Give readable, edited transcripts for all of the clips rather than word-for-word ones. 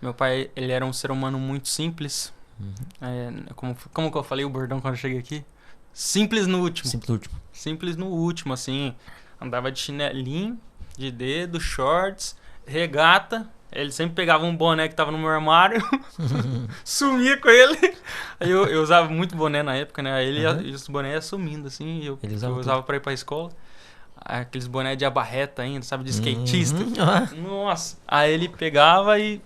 Meu pai, ele era um ser humano muito simples. Como que eu falei o bordão quando eu cheguei aqui? Simples no último. Simples último. Simples no último, assim. Andava de chinelinho, de dedo, shorts, regata. Ele sempre pegava um boné que tava no meu armário, sumia com ele. Aí eu usava muito boné na época, né? Aí e os bonés iam sumindo, assim. Eu usava pra ir pra escola. Aqueles bonés de abarreta ainda, sabe? De skatista. Nossa! Aí ele pegava e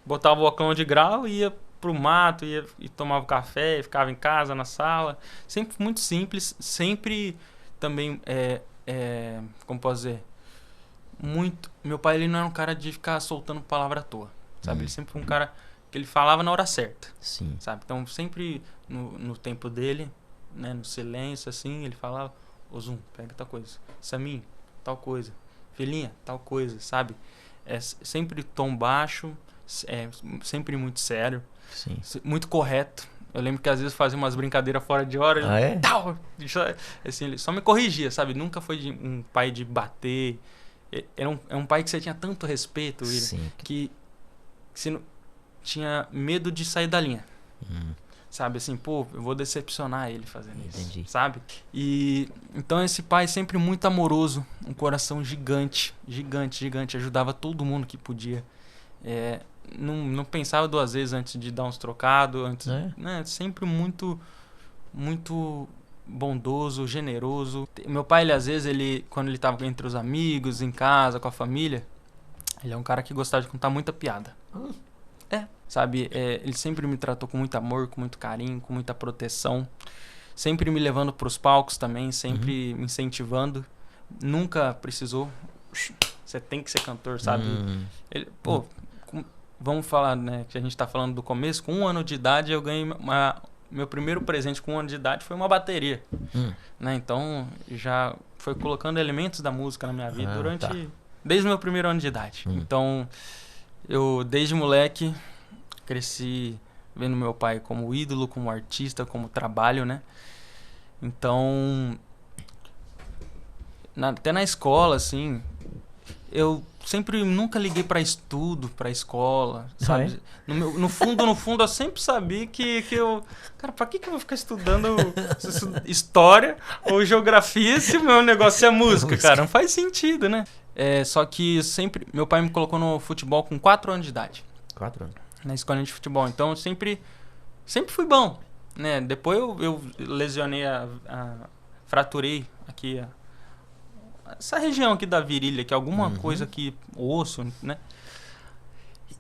botava o óculos de grau e ia pro mato, ia e tomava café, e ficava em casa, na sala. Sempre muito simples, sempre também, como posso dizer, muito... Meu pai, ele não era um cara de ficar soltando palavra à toa, sabe? Ele sempre foi um cara que ele falava na hora certa, Sim. sabe? Então, sempre no tempo dele, né, no silêncio, assim, ele falava: ô Zum, pega tal coisa. Samin, tal coisa. Filhinha, tal coisa, sabe? Sempre tom baixo, sempre muito sério. Sim. Muito correto. Eu lembro que às vezes fazia umas brincadeiras fora de hora. Assim, ele só me corrigia, sabe? Nunca foi um pai de bater. É um pai que você tinha tanto respeito, William, que você não, tinha medo de sair da linha. Sabe, assim, pô, eu vou decepcionar ele fazendo isso, sabe? E então esse pai sempre muito amoroso, um coração gigante, gigante, gigante, ajudava todo mundo que podia. Não pensava duas vezes antes de dar uns trocados, né? Sempre muito, muito bondoso, generoso. Meu pai, ele, às vezes, quando ele tava entre os amigos, em casa, com a família, ele é um cara que gostava de contar muita piada. Sabe? Ele sempre me tratou com muito amor, com muito carinho, com muita proteção. Sempre me levando pros palcos também, sempre me incentivando. Nunca precisou. Você tem que ser cantor, sabe? Ele, pô, vamos falar, né? Que a gente tá falando do começo. Com 1 ano de idade, eu ganhei meu primeiro presente com 1 ano de idade foi uma bateria. Né? Então, já foi colocando elementos da música na minha vida desde o meu primeiro ano de idade. Então, eu, desde moleque, cresci vendo meu pai como ídolo, como artista, como trabalho, né? Então, até na escola, assim, eu sempre nunca liguei pra estudo, pra escola, sabe? No fundo, eu sempre sabia que eu... Cara, pra que eu vou ficar estudando história ou geografia se o meu negócio é música, cara? Não faz sentido, né? Só que sempre... Meu pai me colocou no futebol com 4 anos de idade. 4 anos? Na escolinha de futebol. Então, eu sempre fui bom, né? Depois eu lesionei fraturei aqui essa região aqui da virilha, que é alguma coisa aqui, osso, né?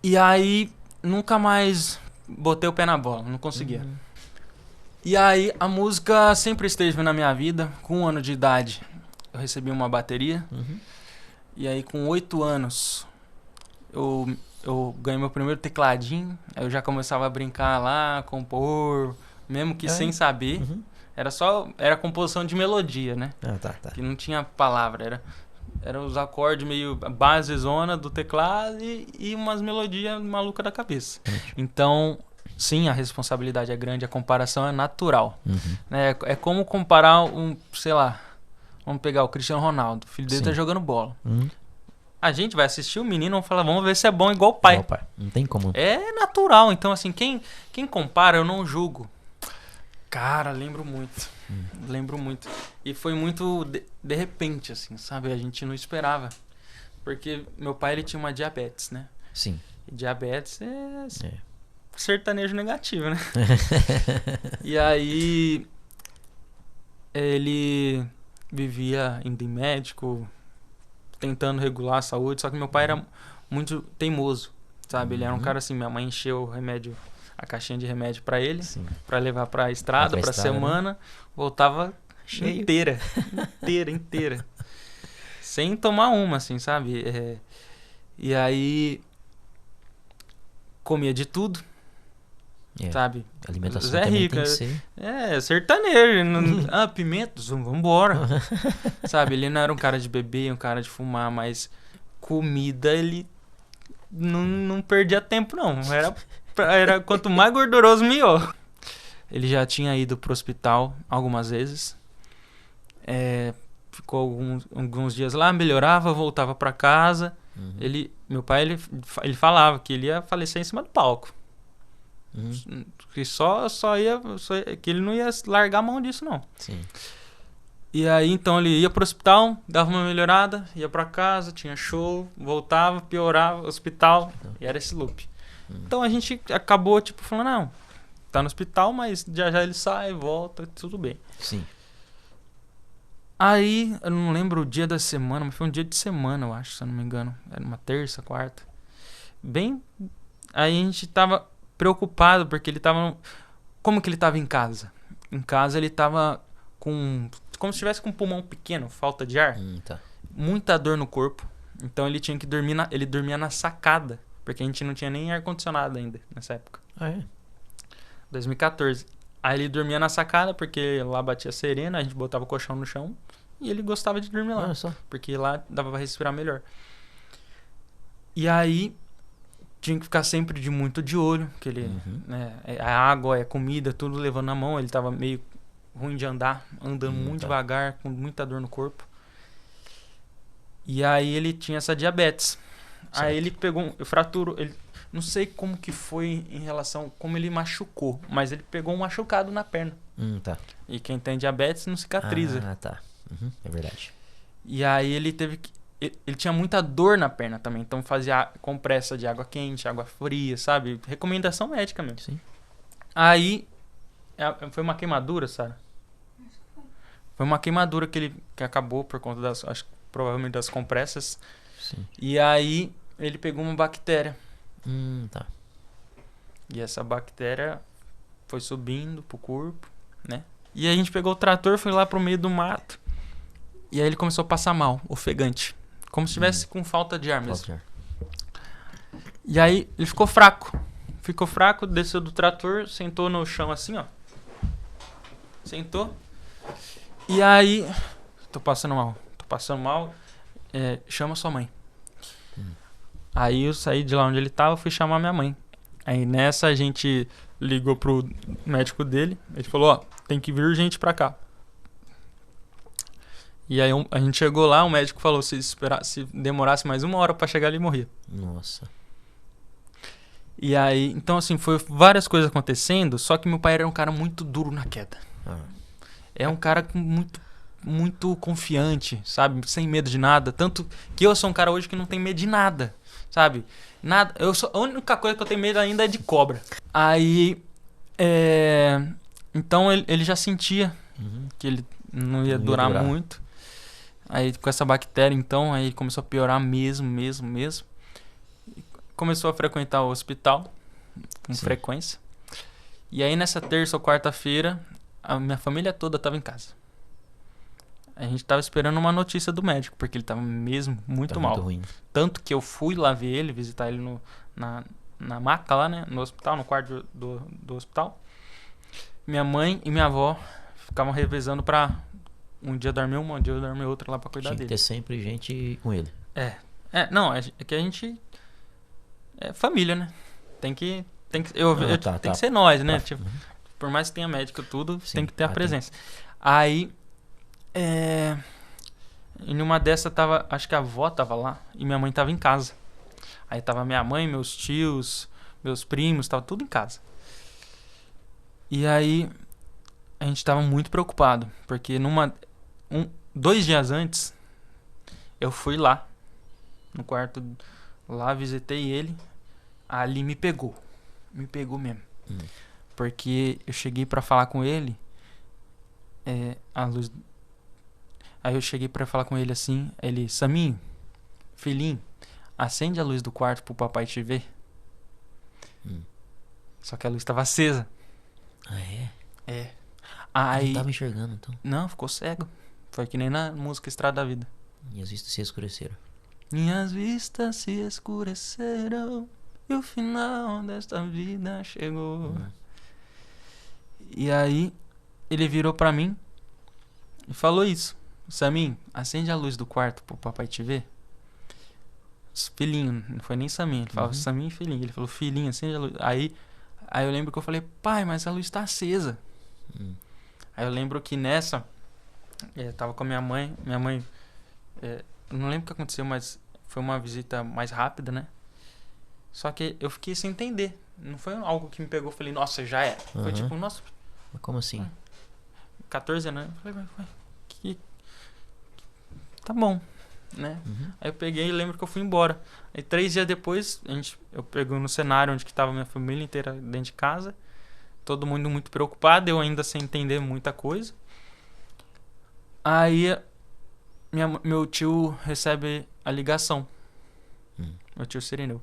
E aí, nunca mais botei o pé na bola, não conseguia. E aí, a música sempre esteve na minha vida. Com 1 ano de idade, eu recebi uma bateria. E aí, com 8 anos, eu ganhei meu primeiro tecladinho. Aí eu já começava a brincar lá, compor, mesmo que sem saber. Era composição de melodia, né? Que não tinha palavra, era os acordes meio basezona do teclado e umas melodias malucas da cabeça. Então, sim, a responsabilidade é grande, a comparação é natural. Né? É como comparar sei lá, vamos pegar o Cristiano Ronaldo, o filho dele tá jogando bola. A gente vai assistir o menino e vamos falar, vamos ver se é bom igual o pai. Igual o pai. Não tem como. É natural, então assim, quem compara, eu não julgo. Cara, lembro muito. Lembro muito. E foi muito de repente, assim, sabe? A gente não esperava. Porque meu pai, ele tinha uma diabetes, né? Sim. E diabetes é sertanejo negativo, né? E aí, ele vivia indo em médico, tentando regular a saúde. Só que meu pai era muito teimoso, sabe? Ele era um cara assim, minha mãe encheu a caixinha de remédio pra ele, pra levar pra estrada, pra semana, voltava cheio. inteira. Sem tomar uma, assim, sabe? E aí, comia de tudo, sabe? A alimentação Zé também Rico, tem que ser... sertanejo. Pimenta, vambora. Sabe? Ele não era um cara de beber, um cara de fumar, mas comida ele não perdia tempo, não. Era quanto mais gorduroso, melhor. Ele já tinha ido pro hospital algumas vezes. Ficou alguns dias lá, melhorava, voltava pra casa. Meu pai, ele falava que ele ia falecer em cima do palco. Que que ele não ia largar a mão disso, não. Sim. E aí, então, ele ia pro hospital, dava uma melhorada, ia pra casa, tinha show, voltava, piorava, hospital, e era esse loop. Então, a gente acabou, tipo, falando, não, tá no hospital, mas já ele sai, volta, tudo bem. Sim. Aí, eu não lembro o dia da semana, mas foi um dia de semana, eu acho, se eu não me engano. Era uma terça, quarta. Bem... Aí a gente tava preocupado, porque ele tava... Como que ele tava em casa? Em casa ele tava com... Como se estivesse com um pulmão pequeno, falta de ar. Tá. Muita dor no corpo. Então ele tinha que dormir ele dormia na sacada, porque a gente não tinha nem ar-condicionado ainda nessa época. Ah, é? 2014. Aí ele dormia na sacada, porque lá batia serena, a gente botava o colchão no chão e ele gostava de dormir lá. Olha só. Porque lá dava pra respirar melhor. E aí tinha que ficar sempre muito de olho, que ele, né, a água, a comida, tudo levando na mão. Ele tava meio ruim de andar, andando muito devagar, com muita dor no corpo. E aí ele tinha essa diabetes. Certo. Aí ele pegou, fraturou, ele, não sei como que foi em relação, como ele machucou, mas ele pegou um machucado na perna. Tá. E quem tem diabetes não cicatriza. Ah, tá. É verdade. E aí ele teve que, ele tinha muita dor na perna também, então fazia compressa de água quente, água fria, sabe? Recomendação médica mesmo. Sim. Aí foi uma queimadura, Sara? Foi uma queimadura que acabou por conta das, acho que provavelmente das compressas. Sim. E aí ele pegou uma bactéria. Tá. E essa bactéria foi subindo pro corpo, né? E a gente pegou o trator, foi lá pro meio do mato. E aí ele começou a passar mal, ofegante. Como se estivesse com falta de ar mesmo. Falta de ar. E aí ele ficou fraco. Ficou fraco, desceu do trator, sentou no chão assim, ó. Sentou. E aí... Tô passando mal. Chama sua mãe. Aí eu saí de lá onde ele tava, fui chamar minha mãe. Aí nessa a gente ligou pro médico dele. Ele falou, ó, tem que vir urgente pra cá. E aí a gente chegou lá, o médico falou, se demorasse mais 1 hora pra chegar, ele morria. Nossa. E aí, então assim, foi várias coisas acontecendo, só que meu pai era um cara muito duro na queda. É um cara muito confiante, sabe? Sem medo de nada. Tanto que eu sou um cara hoje que não tem medo de nada, sabe? Nada. A única coisa que eu tenho medo ainda é de cobra. Aí, então ele já sentia que ele não ia durar muito. Aí com essa bactéria, então, aí começou a piorar mesmo. Começou a frequentar o hospital com frequência. E aí nessa terça ou quarta-feira, a minha família toda estava em casa. A gente tava esperando uma notícia do médico, porque ele tava mesmo muito mal. Muito ruim. Tanto que eu fui lá ver ele, visitar ele na maca lá, né? No hospital, no quarto do hospital. Minha mãe e minha avó ficavam revezando pra um dia dormir uma, um dia dormir outra lá pra cuidar dele. Tinha que ter sempre gente com ele. Não, é que a gente... É família, né? Tem que ser nós, né? Tipo, por mais que tenha médico tudo, tem que ter a presença. Aí... Em uma dessa tava, acho que a avó tava lá e minha mãe tava em casa. Aí tava minha mãe, meus tios, meus primos, tava tudo em casa. E aí a gente tava muito preocupado, porque 2 dias antes eu fui lá no quarto, lá visitei ele, ali me pegou mesmo. Porque eu cheguei pra falar com ele, a luz. Aí eu cheguei pra falar com ele assim, ele, Saminho, filhinho, acende a luz do quarto pro papai te ver. Só que a luz tava acesa. Ah, é? Aí... Não tava enxergando, então? Não, ficou cego. Foi que nem na música Estrada da Vida. Minhas vistas se escureceram. Minhas vistas se escureceram e o final desta vida chegou. E aí ele virou pra mim e falou isso. Saminho, acende a luz do quarto pro papai te ver. Filhinho, não foi nem Saminho. Ele falava Saminho e filhinho. Ele falou, filhinho, acende a luz. Aí eu lembro que eu falei, pai, mas a luz tá acesa. Aí eu lembro que nessa, tava com a minha mãe. Minha mãe, não lembro o que aconteceu, mas foi uma visita mais rápida, né? Só que eu fiquei sem entender. Não foi algo que me pegou, falei, nossa, já era. Foi tipo, nossa... Mas como assim? 14 anos, eu falei, que... Tá bom, né? Aí eu peguei e lembro que eu fui embora. Aí 3 dias depois, eu peguei no cenário onde que tava minha família inteira dentro de casa. Todo mundo muito preocupado, eu ainda sem entender muita coisa. Aí meu tio recebe a ligação. Meu tio Cirineu.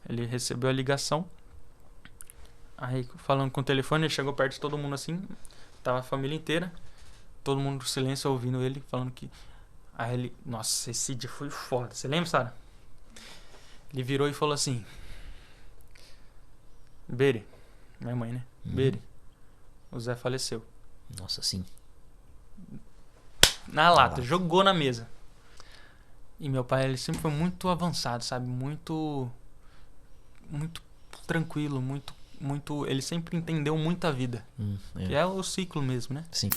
Ele recebeu a ligação. Aí falando com o telefone, ele chegou perto de todo mundo assim. Tava a família inteira. Todo mundo no silêncio ouvindo ele falando que... Aí ele... Nossa, esse dia foi foda. Você lembra, Sara? Ele virou e falou assim... Bere. Minha mãe, né? Bere. O Zé faleceu. Nossa, sim. Na lata. Jogou na mesa. E meu pai, ele sempre foi muito avançado, sabe? Muito tranquilo, muito... Ele sempre entendeu muito a vida. Que é o ciclo mesmo, né? Sim.